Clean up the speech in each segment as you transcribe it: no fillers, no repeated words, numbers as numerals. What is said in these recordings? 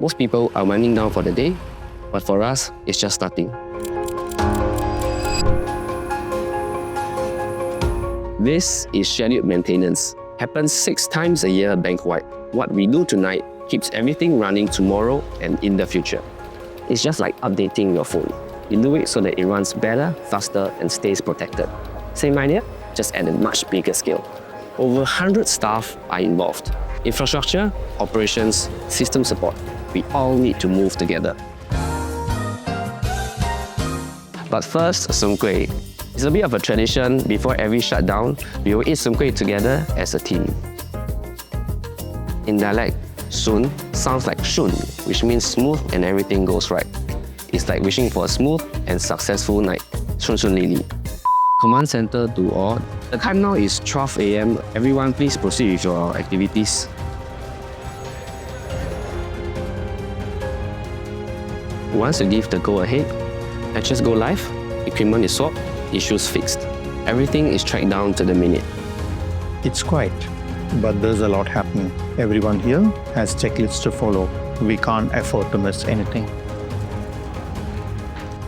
Most people are winding down for the day, but for us, it's just starting. This is scheduled maintenance. Happens 6 times a year bank-wide. What we do tonight keeps everything running tomorrow and in the future. It's just like updating your phone. You do it so that it runs better, faster, and stays protected. Same idea, just at a much bigger scale. Over 100 staff are involved. Infrastructure, operations, system support. We all need to move together. But first, Soon Kueh. It's a bit of a tradition. Before every shutdown, we will eat Soon Kueh together as a team. In dialect, Soon sounds like Shun, which means smooth and everything goes right. It's like wishing for a smooth and successful night. Shun Shun Li Li. Command center to all. The time now is 12 AM. Everyone please proceed with your activities. Once you give the go-ahead, patches go live, equipment is swapped, issues fixed. Everything is tracked down to the minute. It's quiet, but there's a lot happening. Everyone here has checklists to follow. We can't afford to miss anything.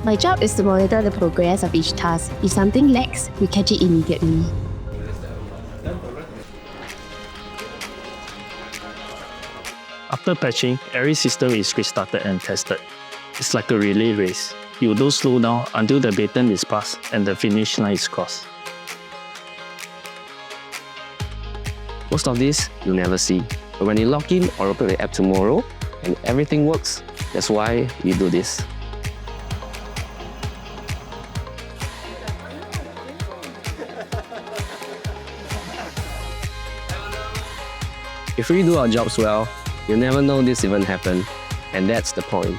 My job is to monitor the progress of each task. If something lags, we catch it immediately. After patching, every system is restarted and tested. It's like a relay race. You don't slow down until the baton is passed and the finish line is crossed. Most of this you'll never see. But when you log in or open the app tomorrow and everything works, that's why we do this. If we do our jobs well, you'll never know this even happened, and that's the point.